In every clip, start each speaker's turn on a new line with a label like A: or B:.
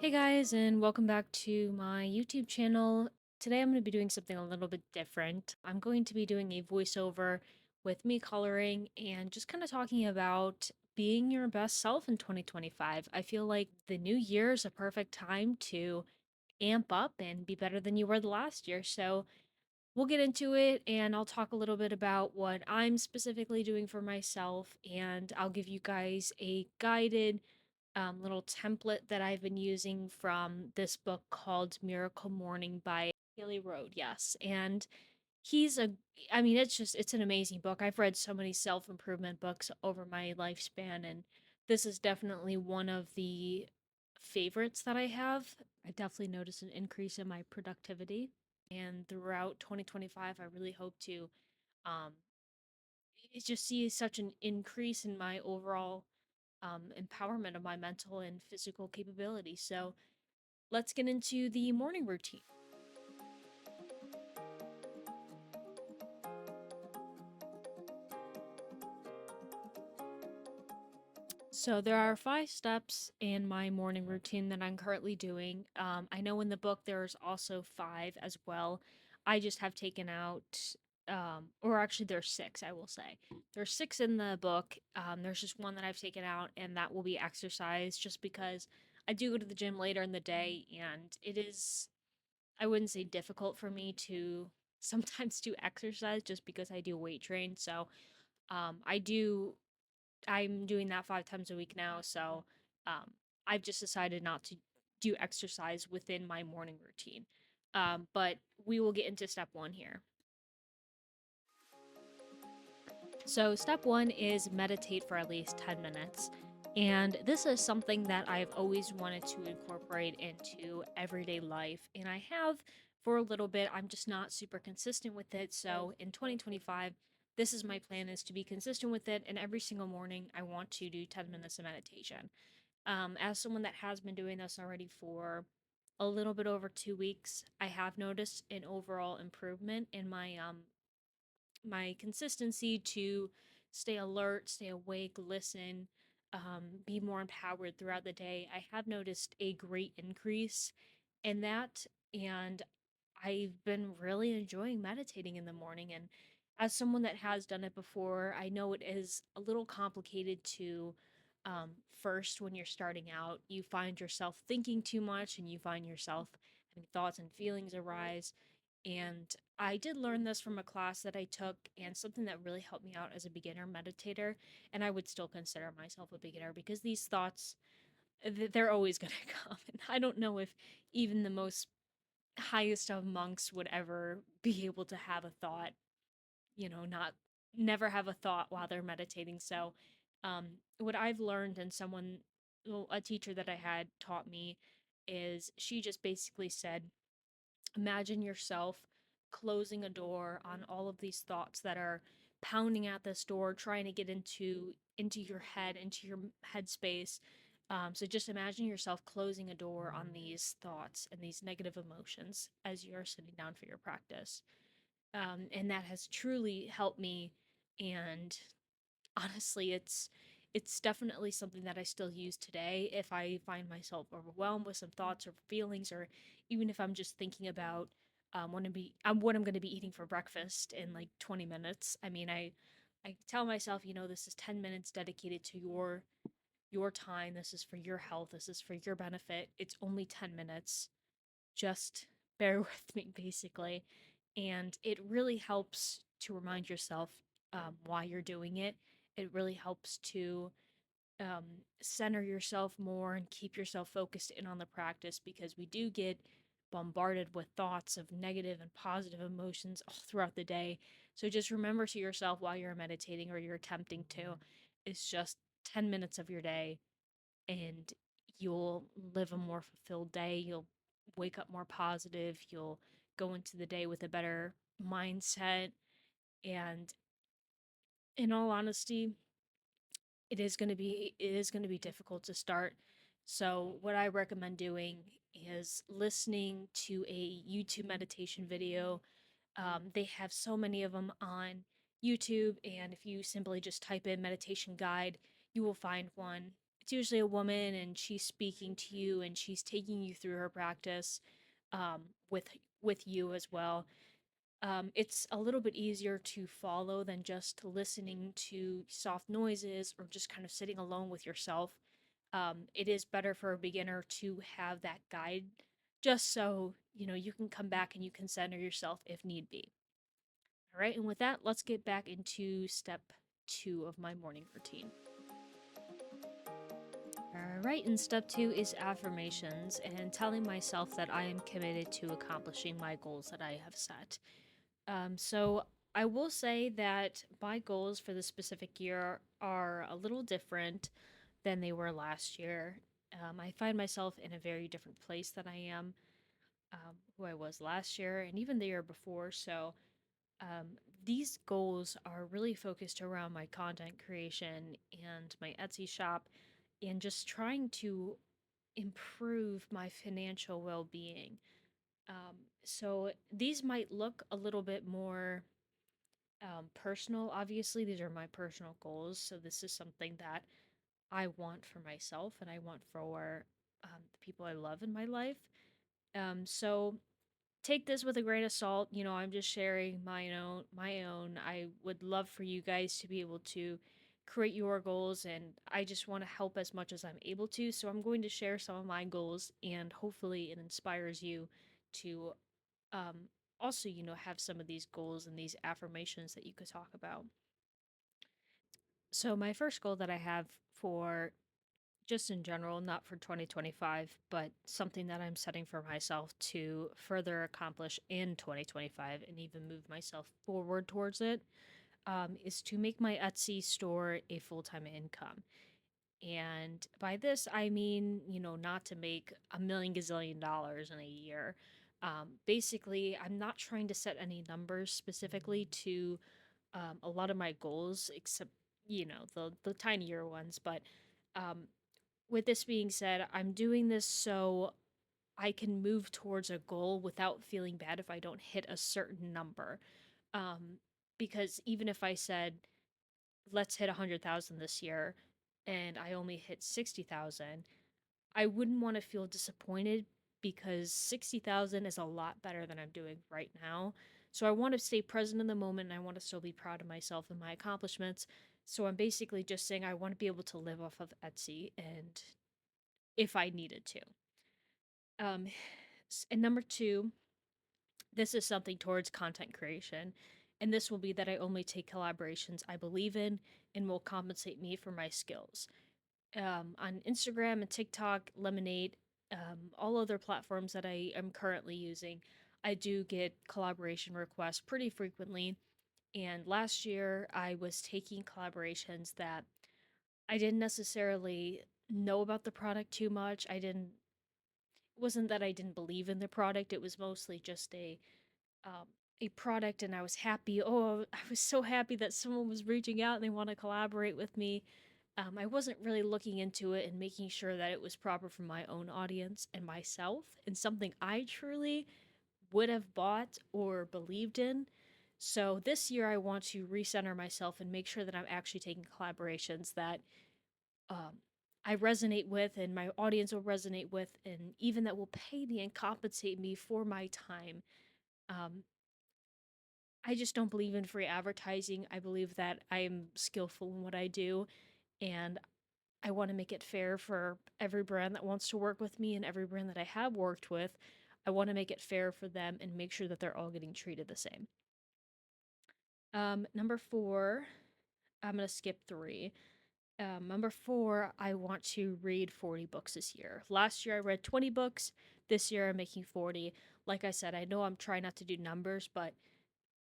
A: Hey guys, and welcome back to my YouTube channel. Today I'm going to be doing something a little bit different. I'm going to be doing a voiceover with me coloring and just kind of talking about being your best self in 2025. I feel like the new year is a perfect time to amp up and be better than you were the last year. So we'll get into it and I'll talk a little bit about what I'm specifically doing for myself, and I'll give you guys a guided little template that I've been using from this book called Miracle Morning by Haley Road. Yes. And he's a, I mean, it's an amazing book. I've read so many self improvement books over my lifespan, and this is definitely one of the favorites that I have. I definitely noticed an increase in my productivity. And throughout 2025, I really hope to um, just see such an increase in my overall empowerment of my mental and physical capability. So let's get into the morning routine. So there are 5 steps in my morning routine that I'm currently doing. I know in the book there's also five as well. I just have taken out, or actually there's six. I will say there's six in the book. There's just one that I've taken out, and that will be exercise. Just because I do go to the gym later in the day, and it is, I wouldn't say difficult for me to sometimes do exercise just because I do weight train. So I do I'm doing that 5 times a week now, so I've just decided not to do exercise within my morning routine. But we will get into step one here. So, step one is meditate for at least 10 minutes. And this is something that I've always wanted to incorporate into everyday life. And I have for a little bit. I'm just not super consistent with it. So, in 2025, this is my plan, is to be consistent with it. And every single morning, I want to do 10 minutes of meditation. As someone that has been doing this already for a little bit over 2 weeks, I have noticed an overall improvement in my consistency to stay alert, stay awake, listen, be more empowered throughout the day. I have noticed a great increase in that, and I've been really enjoying meditating in the morning. And as someone that has done it before, I know it is a little complicated to. First, when you're starting out, you find yourself thinking too much and you find yourself having thoughts and feelings arise, and I did learn this from a class that I took, and something that really helped me out as a beginner meditator. And I would still consider myself a beginner because these thoughts, they're always going to come. And I don't know if even the most highest of monks would ever be able to have a thought, not never have a thought while they're meditating. So, what I've learned, and someone, well, a teacher that I had taught me, is she just basically said, imagine yourself closing a door on all of these thoughts that are pounding at this door, trying to get into your head, into your headspace. So just imagine yourself closing a door on these thoughts and these negative emotions as you're sitting down for your practice. And that has truly helped me. And honestly, it's definitely something that I still use today if I find myself overwhelmed with some thoughts or feelings, or even if I'm just thinking about what I'm going to be eating for breakfast in like 20 minutes. I mean, I tell myself, this is 10 minutes dedicated to your time. This is for your health. This is for your benefit. It's only 10 minutes. Just bear with me, basically. And it really helps to remind yourself why you're doing it. It really helps to um, center yourself more and keep yourself focused in on the practice, because we do get bombarded with thoughts of negative and positive emotions all throughout the day. So just remember to yourself while you're meditating or you're attempting to, it's just 10 minutes of your day, and you'll live a more fulfilled day. You'll wake up more positive. You'll go into the day with a better mindset. And in all honesty, it is going to be difficult to start. So what I recommend doing is listening to a YouTube meditation video. They have so many of them on YouTube, and if you simply just type in meditation guide, you will find one. it's usually a woman, and she's speaking to you and she's taking you through her practice, um, with with you as well. It's a little bit easier to follow than just listening to soft noises or just kind of sitting alone with yourself. It is better for a beginner to have that guide, just so you can come back and you can center yourself if need be. All right, and with that, let's get back into step 2 of my morning routine. All right, and step 2 is affirmations and telling myself that I am committed to accomplishing my goals that I have set. So I will say that my goals for the specific year are a little different than they were last year. I find myself in a very different place than I am, who I was last year and even the year before. So um, these goals are really focused around my content creation and my Etsy shop and just trying to improve my financial well being. So these might look a little bit more personal. Obviously, these are my personal goals. So this is something that I want for myself and I want for the people I love in my life. So take this with a grain of salt. I'm just sharing my own. I would love for you guys to be able to create your goals, and I just want to help as much as I'm able to. So I'm going to share some of my goals, and hopefully it inspires you to um also, have some of these goals and these affirmations that you could talk about. So my first goal that I have for just in general, not for 2025, but something that I'm setting for myself to further accomplish in 2025 and even move myself forward towards it, is to make my Etsy store a full time income. And by this, I mean, not to make a million gazillion dollars in a year. Basically, I'm not trying to set any numbers specifically to a lot of my goals, except, the tinier ones. But um, with this being said, I'm doing this so I can move towards a goal without feeling bad if I don't hit a certain number. Um, because even if I said, let's hit 100,000 this year and I only hit 60,000, I wouldn't want to feel disappointed because 60,000 is a lot better than I'm doing right now. So I want to stay present in the moment and I want to still be proud of myself and my accomplishments. So I'm basically just saying I want to be able to live off of Etsy and if I needed to. Um, and number 2, this is something towards content creation. And this will be that I only take collaborations I believe in and will compensate me for my skills. On Instagram and TikTok, Lemonade, all other platforms that I am currently using, I do get collaboration requests pretty frequently. And last year, I was taking collaborations that I didn't necessarily know about the product too much. It wasn't that I didn't believe in the product. It was mostly just um, a product, and I was happy. Oh, I was so happy that someone was reaching out and they want to collaborate with me. I wasn't really looking into it and making sure that it was proper for my own audience and myself and something I truly would have bought or believed in. So this year, I want to recenter myself and make sure that I'm actually taking collaborations that um, I resonate with and my audience will resonate with, and even that will pay me and compensate me for my time. Um, I just don't believe in free advertising. I believe that I am skillful in what I do, and I want to make it fair for every brand that wants to work with me and every brand that I have worked with. I want to make it fair for them and make sure that they're all getting treated the same. Number 4, I'm going to skip 3. Number 4, I want to read 40 books this year. Last year I read 20 books. This year I'm making 40. Like I said, I know I'm trying not to do numbers, but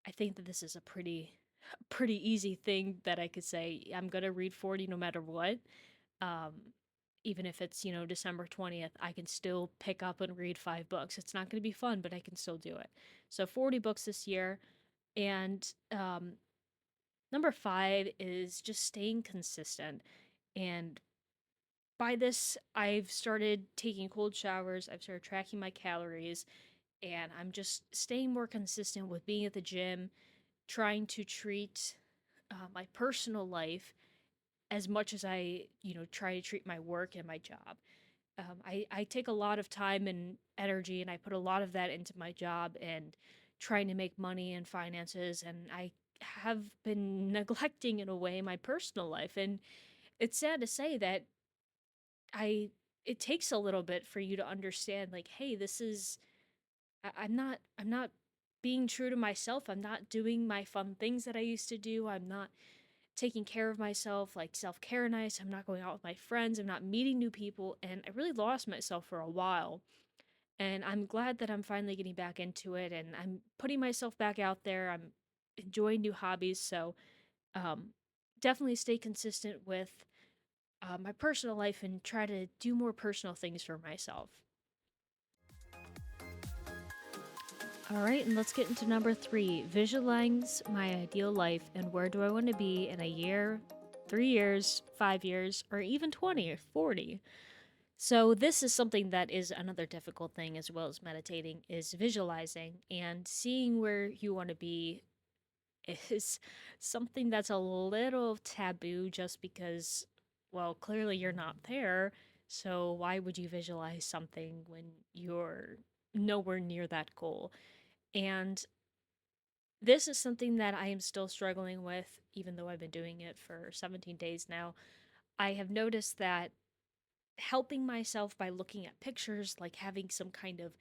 A: I think that this is a pretty easy thing that I could say I'm going to read 40 no matter what. Um, Even if it's, December 20th, I can still pick up and read 5 books. It's not going to be fun, but I can still do it. So 40 books this year. And number 5 is just staying consistent. And by this, I've started taking cold showers, I've started tracking my calories, and I'm just staying more consistent with being at the gym, trying to treat my personal life as much as I try to treat my work and my job. I take a lot of time and energy, and I put a lot of that into my job and trying to make money and finances. And I have been neglecting, in a way, my personal life. And it's sad to say that I it takes a little bit for you to understand, like, hey, this is I'm not being true to myself. I'm not doing my fun things that I used to do. I'm not taking care of myself, like self-care nights. I'm not going out with my friends. I'm not meeting new people, and I really lost myself for a while. And I'm glad that I'm finally getting back into it, and I'm putting myself back out there. I'm enjoying new hobbies, so um definitely stay consistent with my personal life and try to do more personal things for myself. All right, and let's get into number three. Visualize my ideal life and where do I want to be in a year, 3 years, 5 years, or even 20 or 40. So this is something that is another difficult thing, as well as meditating, is visualizing and seeing where you want to be is something that's a little taboo, just because, well, clearly you're not there. So why would you visualize something when you're nowhere near that goal? And this is something that I am still struggling with, even though I've been doing it for 17 days now. I have noticed that helping myself by looking at pictures, like having some kind of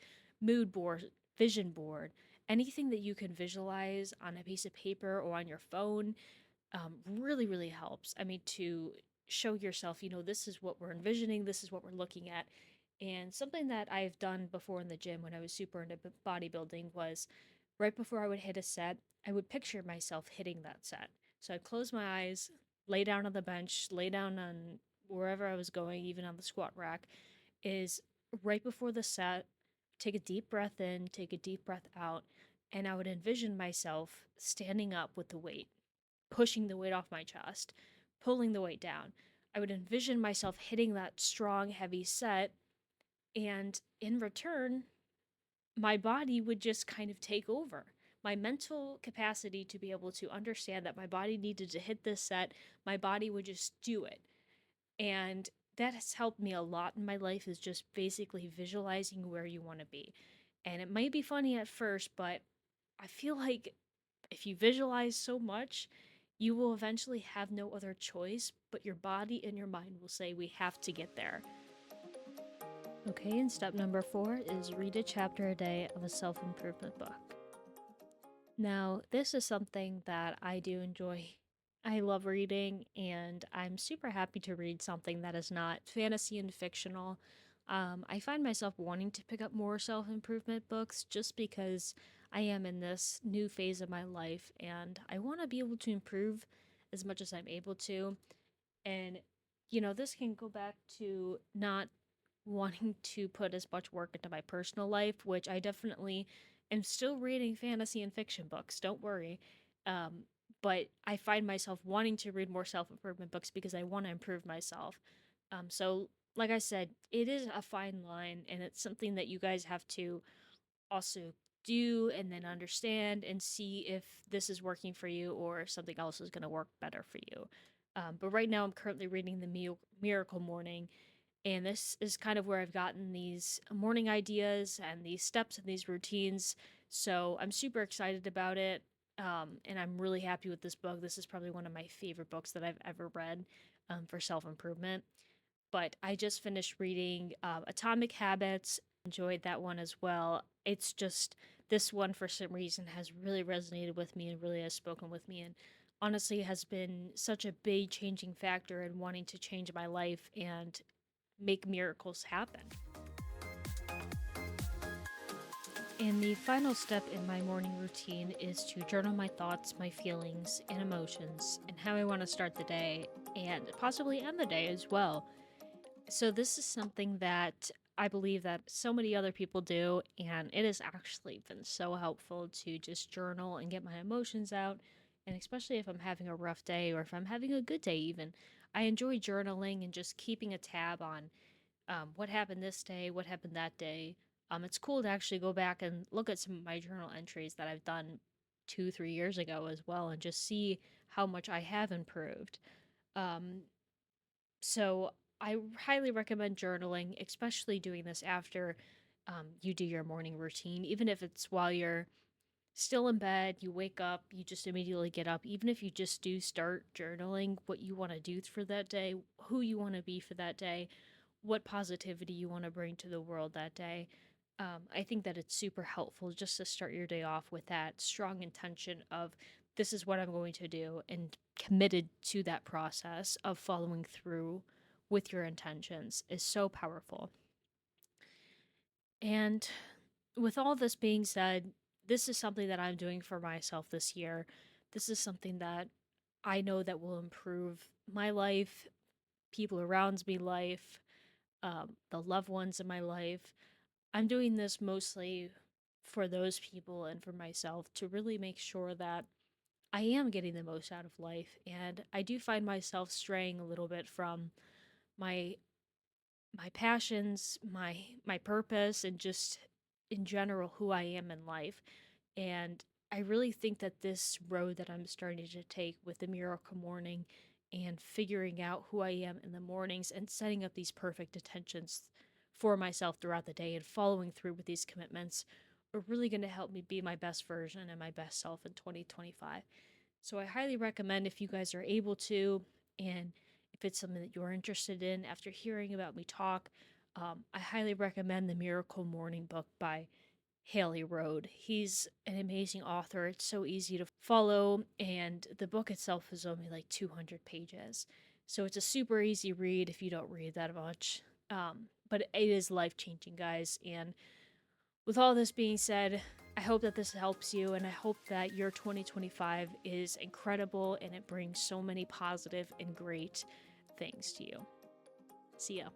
A: mood board, vision board, anything that you can visualize on a piece of paper or on your phone, really, really helps. I mean, to show yourself, this is what we're envisioning, this is what we're looking at. And something that I've done before in the gym when I was super into bodybuilding was right before I would hit a set, I would picture myself hitting that set. So I'd close my eyes, lay down on the bench, lay down on wherever I was going, even on the squat rack, is right before the set, take a deep breath in, take a deep breath out, and I would envision myself standing up with the weight, pushing the weight off my chest, pulling the weight down. I would envision myself hitting that strong, heavy set, and in return, my body would just kind of take over. My mental capacity to be able to understand that my body needed to hit this set, my body would just do it. And that has helped me a lot in my life, is just basically visualizing where you want to be. And it might be funny at first, but I feel like if you visualize so much, you will eventually have no other choice, but your body and your mind will say, we have to get there. Okay, and step number four is read a chapter a day of a self improvement book. Now, this is something that I do enjoy. I love reading, and I'm super happy to read something that is not fantasy and fictional. I find myself wanting to pick up more self improvement books just because I am in this new phase of my life and I want to be able to improve as much as I'm able to. And, this can go back to not wanting to put as much work into my personal life, which I definitely am still reading fantasy and fiction books, don't worry. Um, but I find myself wanting to read more self improvement books because I want to improve myself. So, like I said, it is a fine line, and it's something that you guys have to also do and then understand and see if this is working for you or if something else is going to work better for you. But right now, I'm currently reading The Miracle Morning, and this is kind of where I've gotten these morning ideas and these steps and these routines. So I'm super excited about it. And I'm really happy with this book. This is probably one of my favorite books that I've ever read, for self improvement. But I just finished reading Atomic Habits, enjoyed that one as well. It's just this one, for some reason, has really resonated with me and really has spoken with me. And honestly, has been such a big changing factor in wanting to change my life and make miracles happen. And the final step in my morning routine is to journal my thoughts, my feelings, and emotions, and how I want to start the day and possibly end the day as well. So, this is something that I believe that so many other people do, and it has actually been so helpful to just journal and get my emotions out. And especially if I'm having a rough day or if I'm having a good day, even, I enjoy journaling and just keeping a tab on what happened this day, what happened that day. It's cool to actually go back and look at some of my journal entries that I've done 2, 3 years ago as well, and just see how much I have improved. Um, So I highly recommend journaling, especially doing this after you do your morning routine, even if it's while you're still in bed, you wake up, you just immediately get up. Even if you just do start journaling what you want to do for that day, who you want to be for that day, what positivity you want to bring to the world that day. I think that it's super helpful just to start your day off with that strong intention of this is what I'm going to do and committed to that process of following through with your intentions is so powerful. And with all this being said, this is something that I'm doing for myself this year. This is something that I know that will improve my life, people around me life, the loved ones in my life. I'm doing this mostly for those people and for myself to really make sure that I am getting the most out of life. And I do find myself straying a little bit from my passions, my purpose, and just in general who I am in life. And I really think that this road that I'm starting to take with the miracle morning and figuring out who I am in the mornings and setting up these perfect intentions for myself throughout the day and following through with these commitments are really going to help me be my best version and my best self in 2025. So I highly recommend if you guys are able to, and if it's something that you're interested in after hearing about me talk, I highly recommend the Miracle Morning book by Haley Road. He's an amazing author. It's so easy to follow, and the book itself is only like 200 pages. So it's a super easy read if you don't read that much. But it is life changing, guys. And with all this being said, I hope that this helps you, and I hope that your 2025 is incredible and it brings so many positive and great things to you. See ya.